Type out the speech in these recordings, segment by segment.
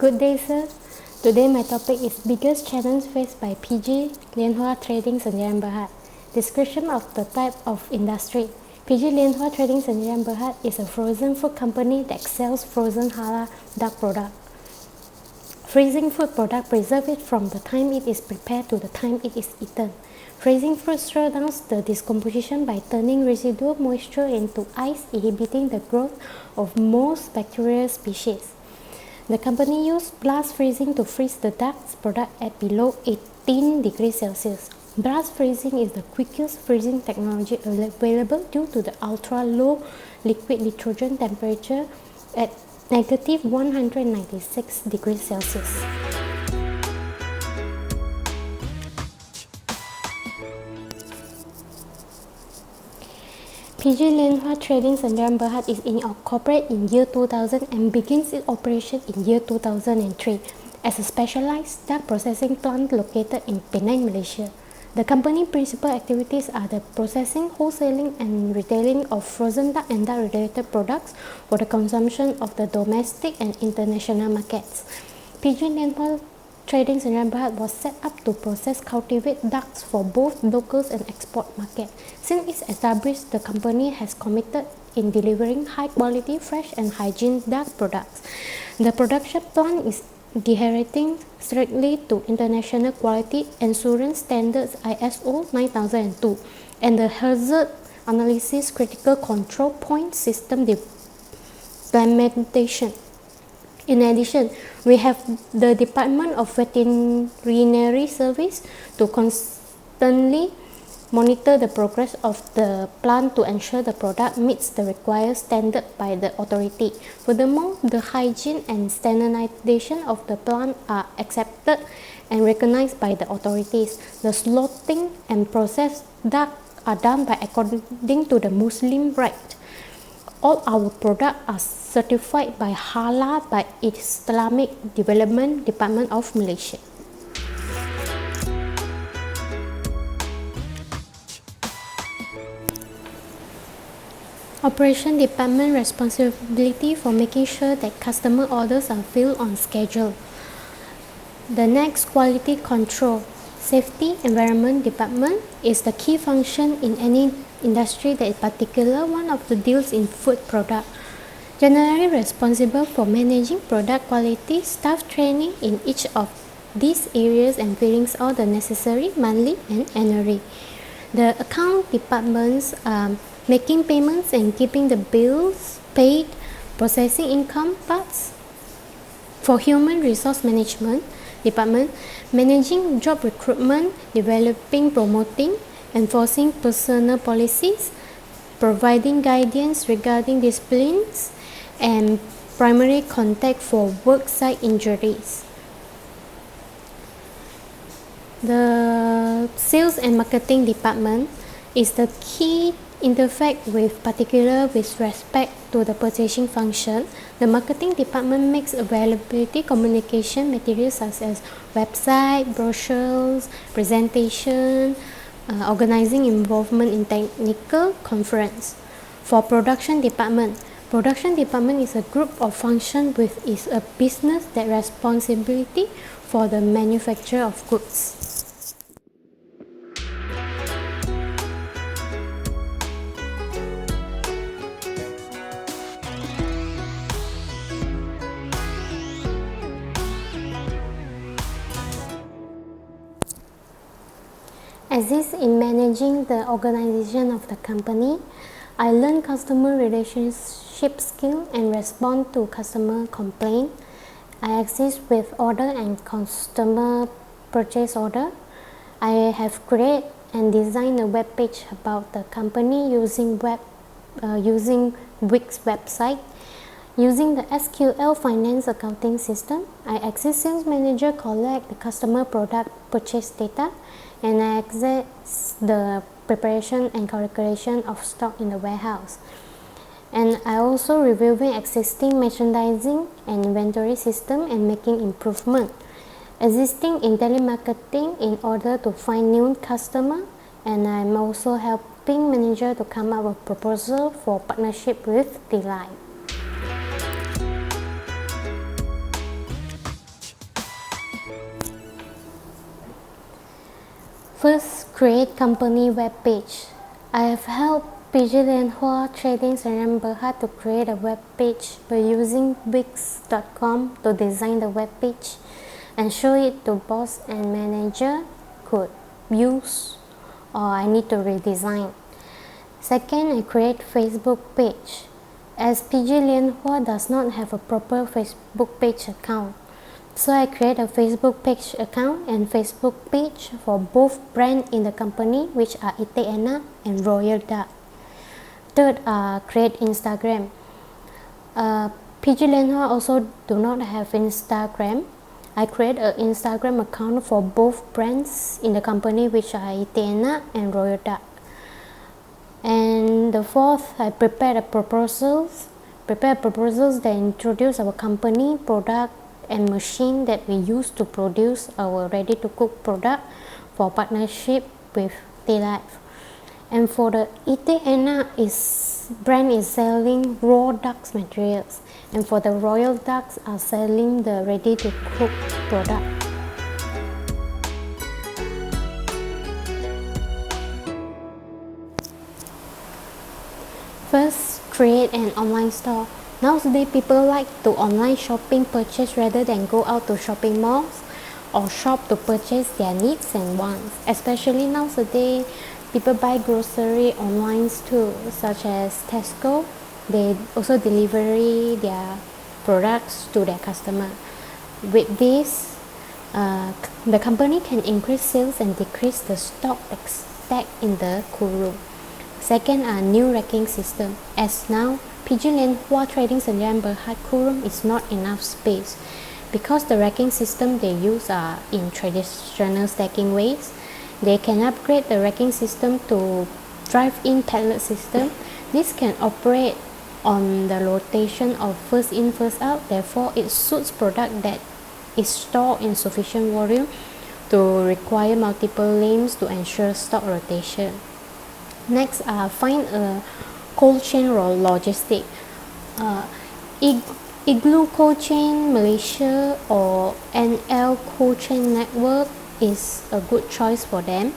Good day, sir. Today my topic is biggest challenge faced by PG Lianhua Trading Sdn Bhd. Description of the type of industry. PG Lianhua Trading Sdn Bhd is a frozen food company that sells frozen halal duck product. Freezing food product preserve it from the time it is prepared to the time it is eaten. Freezing fruit slows down the decomposition by turning residual moisture into ice, inhibiting the growth of most bacterial species. The company used blast freezing to freeze the duck's product at below 18 degrees Celsius. Blast freezing is the quickest freezing technology available due to the ultra-low liquid nitrogen temperature at negative 196 degrees Celsius. PG Lianhua Trading Sdn Bhd is incorporated in year 2000 and begins its operation in year 2003 as a specialized duck processing plant located in Penang, Malaysia. The company's principal activities are the processing, wholesaling and retailing of frozen duck and duck-related products for the consumption of the domestic and international markets. PG Lianhua Trading Sdn Bhd was set up to process cultivate ducks for both locals and export market. Since its established, the company has committed in delivering high quality, fresh and hygiene duck products. The production plant is adhering strictly to international quality assurance standards ISO 9002 and the hazard analysis critical control point system implementation. In addition, we have the Department of Veterinary Service to constantly monitor the progress of the plant to ensure the product meets the required standard by the authority. Furthermore, the hygiene and standardization of the plant are accepted and recognized by the authorities. The slaughtering and processed duck are done according to the Muslim rite. All our products are certified by Halal by Islamic Development Department of Malaysia. Operation Department responsibility for making sure that customer orders are filled on schedule. The next, quality control. Safety Environment Department is the key function in any industry, that in particular one of the deals in food product. Generally responsible for managing product quality, staff training in each of these areas and filling all the necessary monthly and annually. The account departments are making payments and keeping the bills paid, processing income parts. For Human Resource Management Department, managing job recruitment, developing, promoting, enforcing personnel policies, providing guidance regarding disciplines, and primary contact for worksite injuries. The Sales and Marketing Department is the key interface with respect to the purchasing function. The marketing department makes availability communication materials such as website, brochures, presentation, organizing involvement in technical conference. For production department is a group of functions with a business that responsibility for the manufacture of goods. Assist in managing the organization of the company. I learn customer relationship skill and respond to customer complaint. I assist with order and customer purchase order. I have created and designed a web page about the company using Wix website. Using the SQL Finance Accounting System, I assist sales manager collect the customer product purchase data, and I access the preparation and calculation of stock in the warehouse. And I also reviewing existing merchandising and inventory system and making improvement. Assisting in telemarketing in order to find new customer, and I'm also helping manager to come up with proposal for partnership with Delight. First, create company web page. I have helped PG Lianhua Trading Sdn Bhd to create a web page by using Wix.com to design the web page and show it to boss and manager could use or I need to redesign. Second, I create Facebook page. As PG Lianhua does not have a proper Facebook page account, so I create a Facebook page account and Facebook page for both brands in the company, which are Iteana and Royal Duck. Third, create Instagram. PG Lianhua also do not have Instagram. I create an Instagram account for both brands in the company, which are Iteana and Royal Duck. And the fourth, I prepare proposals that introduce our company, product, and machine that we use to produce our ready-to-cook product for partnership with T-Life. And for the Iteana brand is selling raw ducks materials, and for the Royal Ducks are selling the ready-to-cook product. First, create an online store. Nowadays, people like to online shopping purchase rather than go out to shopping malls or shop to purchase their needs and wants. Especially nowadays, people buy grocery online too, such as Tesco. They also deliver their products to their customer. With this, the company can increase sales and decrease the stock stack in the cool room. Second, a new racking system. As now, PG Lianhua Trading Sdn Bhd cool room is not enough space. Because the racking system they use are in traditional stacking ways, they can upgrade the racking system to drive-in pallet system. This can operate on the rotation of first in, first out. Therefore, it suits product that is stored in sufficient volume to require multiple lanes to ensure stock rotation. Next, find a cold chain or logistic. Igloo Cold Chain Malaysia or NL Cold Chain Network is a good choice for them.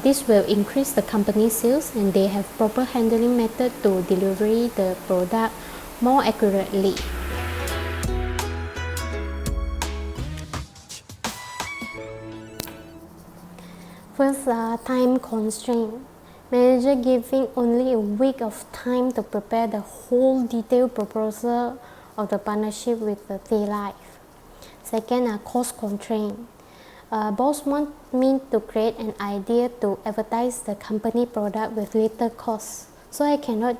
This will increase the company sales and they have proper handling method to deliver the product more accurately. First, time constraint. Manager giving only a week of time to prepare the whole detailed proposal of the partnership with the T-Life. Second, cost constraint. Boss want me to create an idea to advertise the company product with little cost, so I cannot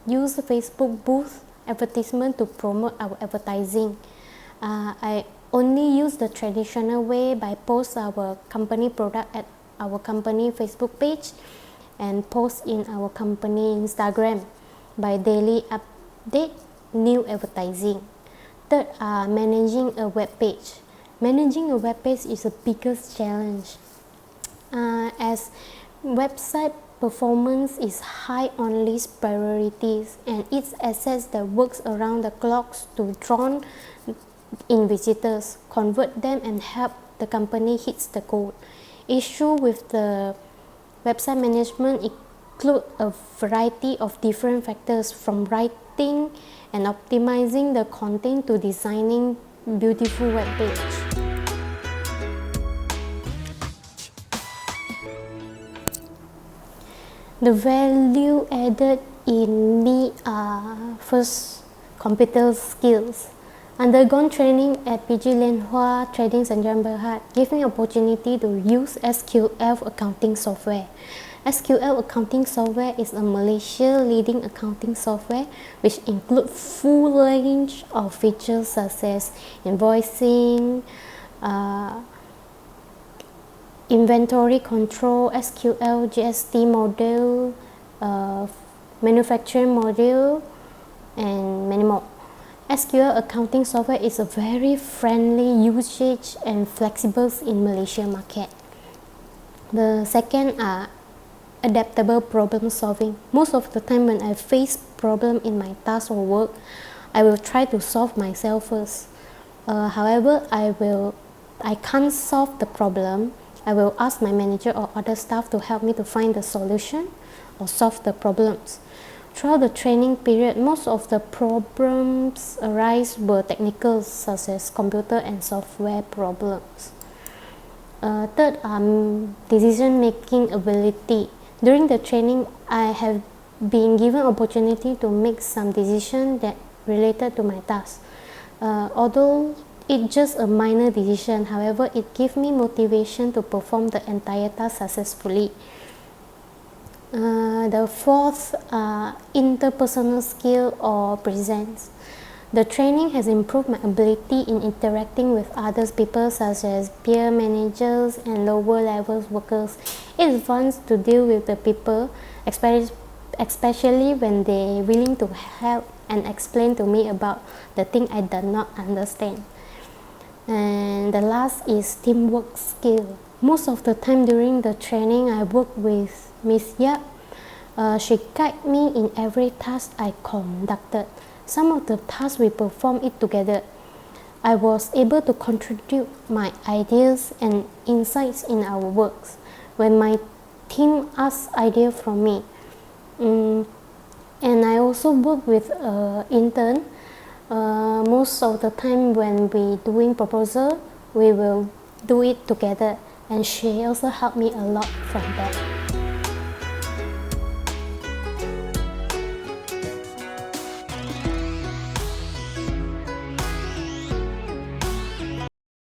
use the Facebook booth advertisement to promote our advertising. I only use the traditional way by post our company product at our company Facebook page and post in our company Instagram by daily update new advertising. Third, managing a web page. Managing a web page is the biggest challenge, as website performance is high on list priorities and its assets that works around the clocks to draw in visitors, convert them and help the company hits the goal. Issue with the website management include a variety of different factors, from writing and optimizing the content to designing beautiful web page. The value added in me are first, computer skills. Undergone training at PG Lianhua Trading Sdn Bhd gave me opportunity to use SQL accounting software. SQL accounting software is a Malaysia leading accounting software which include full range of features such as invoicing, inventory control, SQL, GST module, manufacturing module, and many more. SQL accounting software is a very friendly usage and flexible in Malaysia market. The second are adaptable problem solving. Most of the time when I face problem in my task or work, I will try to solve myself first. However, I can't solve the problem, I will ask my manager or other staff to help me to find the solution or solve the problems. Throughout the training period, most of the problems arise were technical, such as computer and software problems. Third, decision-making ability. During the training, I have been given opportunity to make some decisions that related to my task. Although it's just a minor decision, however, it gives me motivation to perform the entire task successfully. The fourth, interpersonal skill or presence. The training has improved my ability in interacting with other people, such as peer managers and lower level workers. It is fun to deal with the people, especially when they are willing to help and explain to me about the thing I do not understand. And the last is teamwork skill. Most of the time during the training, I work with Miss Yap. She guided me in every task I conducted. Some of the tasks we performed it together. I was able to contribute my ideas and insights in our works when my team asked ideas from me. And I also work with an intern. Most of the time when we doing proposal, we will do it together, and she also helped me a lot from that.